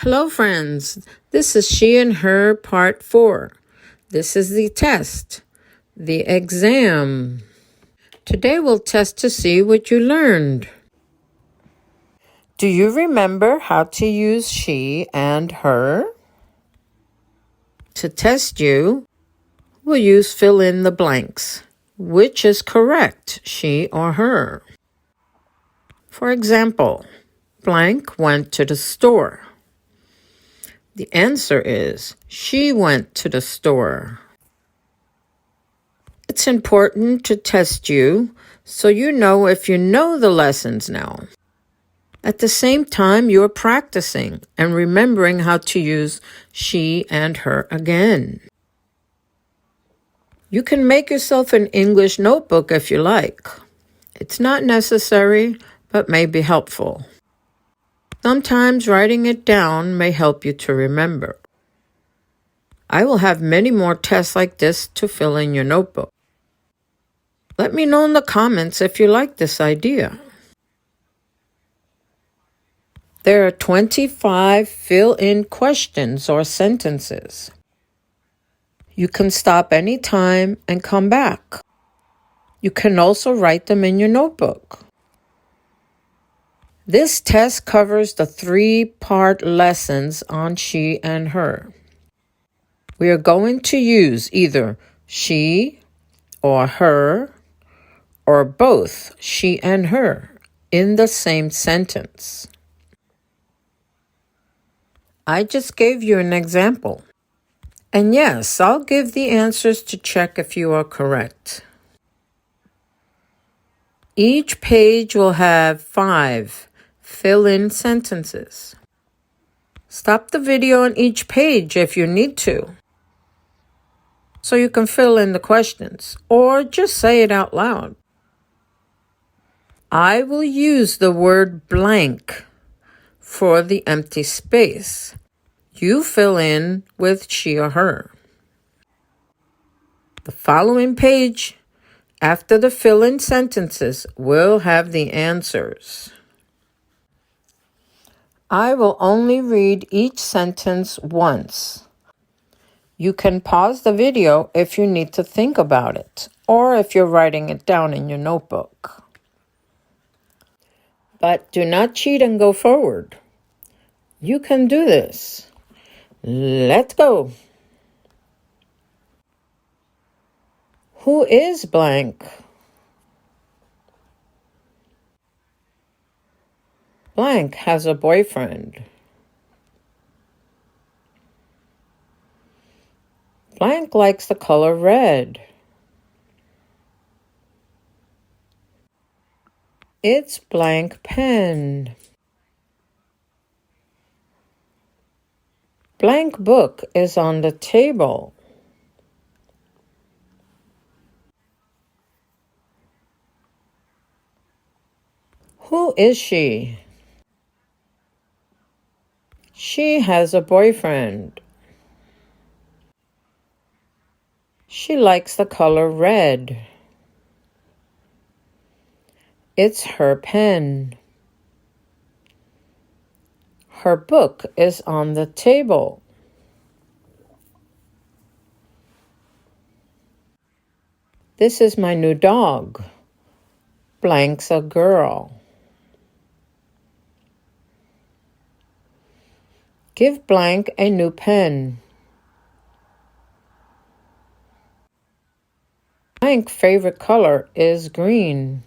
Hello, friends. This is She and Her Part 4. This is the test, the exam. Today we'll test to see what you learned. Do you remember how to use she and her? To test you, we'll use fill in the blanks. Which is correct, she or her? For example, blank went to the store. The answer is, she went to the store. It's important to test you so you know if you know the lessons now. At the same time, you're practicing and remembering how to use she and her again. You can make yourself an English notebook if you like. It's not necessary, but may be helpful. Sometimes writing it down may help you to remember. I will have many more tests like this to fill in your notebook. Let me know in the comments if you like this idea. There are 25 fill-in questions or sentences. You can stop anytime and come back. You can also write them in your notebook. This test covers the 3-part lessons on she and her. We are going to use either she or her or both she and her in the same sentence. I just gave you an example. And yes, I'll give the answers to check if you are correct. Each page will have 5 fill-in sentences. Stop the video on each page if you need to, so you can fill in the questions, or just say it out loud. I will use the word blank for the empty space. You fill in with she or her. The following page, after the fill-in sentences, will have the answers. I will only read each sentence once. You can pause the video if you need to think about it, or if you're writing it down in your notebook. But do not cheat and go forward. You can do this. Let's go. Who is blank? Blank has a boyfriend. Blank likes the color red. It's blank pen. Blank book is on the table. Who is she? She has a boyfriend. She likes the color red. It's her pen. Her book is on the table. This is my new dog. Blank's a girl. Give blank a new pen. Blank's favorite color is green.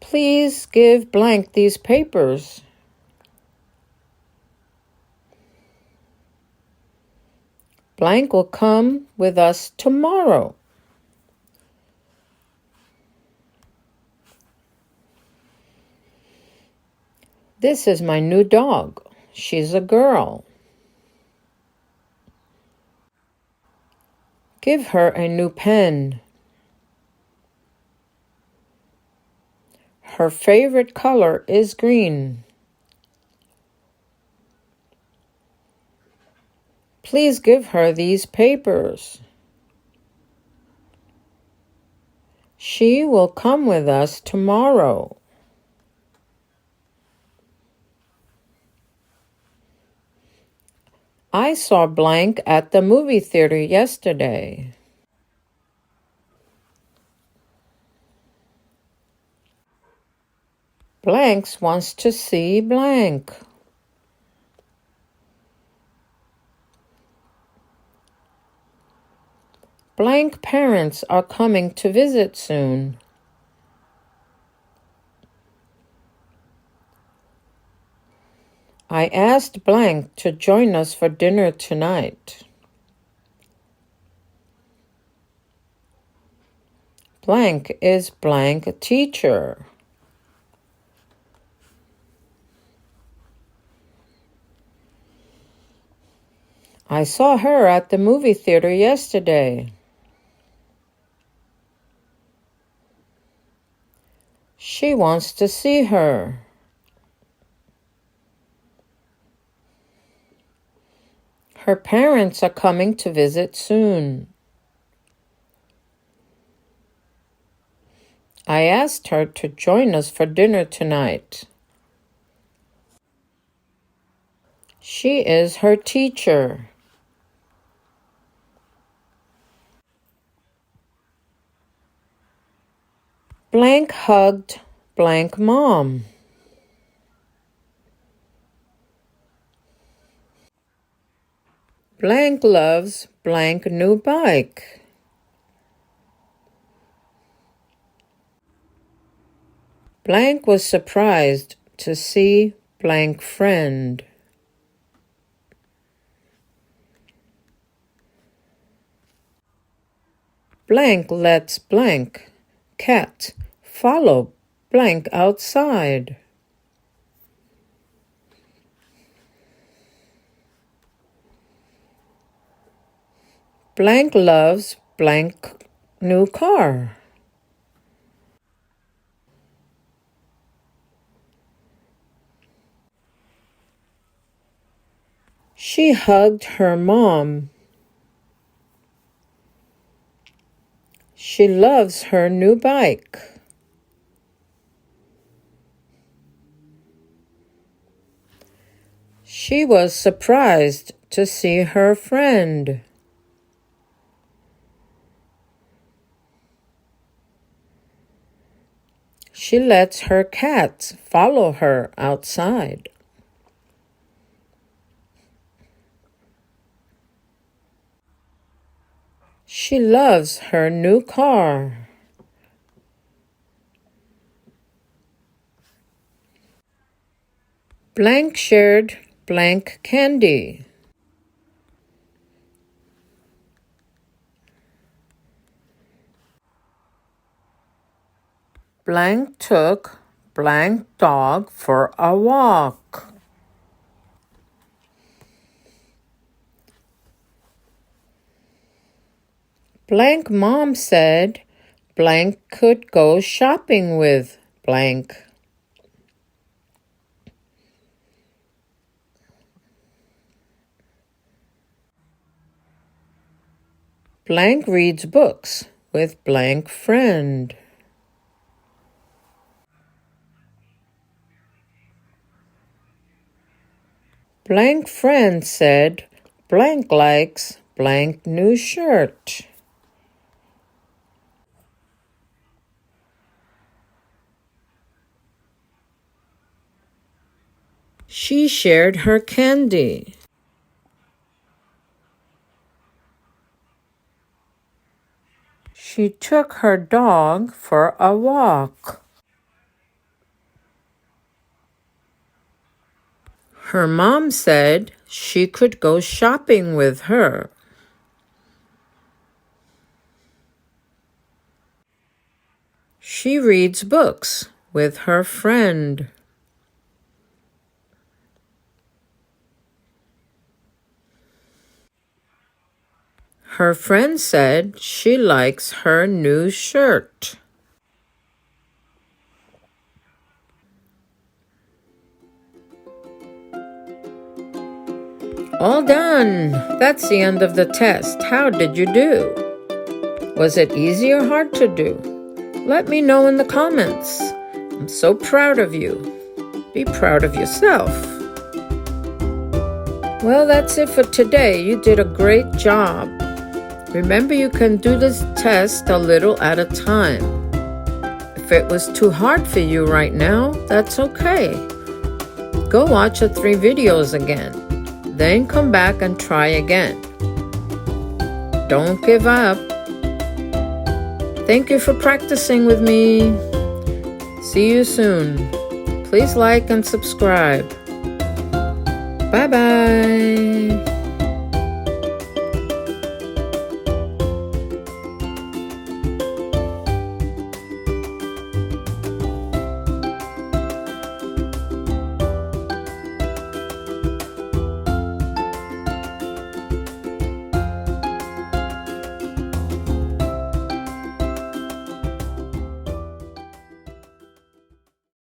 Please give blank these papers. Blank will come with us tomorrow. This is my new dog. She's a girl. Give her a new pen. Her favorite color is green. Please give her these papers. She will come with us tomorrow. I saw blank at the movie theater yesterday. Blanks wants to see blank. Blank parents are coming to visit soon. I asked blank to join us for dinner tonight. Blank is blank teacher. I saw her at the movie theater yesterday. She wants to see her. Her parents are coming to visit soon. I asked her to join us for dinner tonight. She is her teacher. Blank hugged blank mom. Blank loves blank new bike. Blank was surprised to see blank friend. Blank lets blank cat follow blank outside. Blank loves blank new car. She hugged her mom. She loves her new bike. She was surprised to see her friend. She lets her cats follow her outside. She loves her new car. Blank shared blank candy. Blank took blank dog for a walk. Blank mom said blank could go shopping with blank. Blank reads books with blank friend. Blank friend said blank likes blank new shirt. She shared her candy. She took her dog for a walk. Her mom said she could go shopping with her. She reads books with her friend. Her friend said she likes her new shirt. All done. That's the end of the test. How did you do? Was it easy or hard to do? Let me know in the comments. I'm so proud of you. Be proud of yourself. Well, that's it for today. You did a great job. Remember, you can do this test a little at a time. If it was too hard for you right now, that's okay. Go watch the 3 videos again. Then come back and try again. Don't give up. Thank you for practicing with me. See you soon. Please like and subscribe. Bye-bye.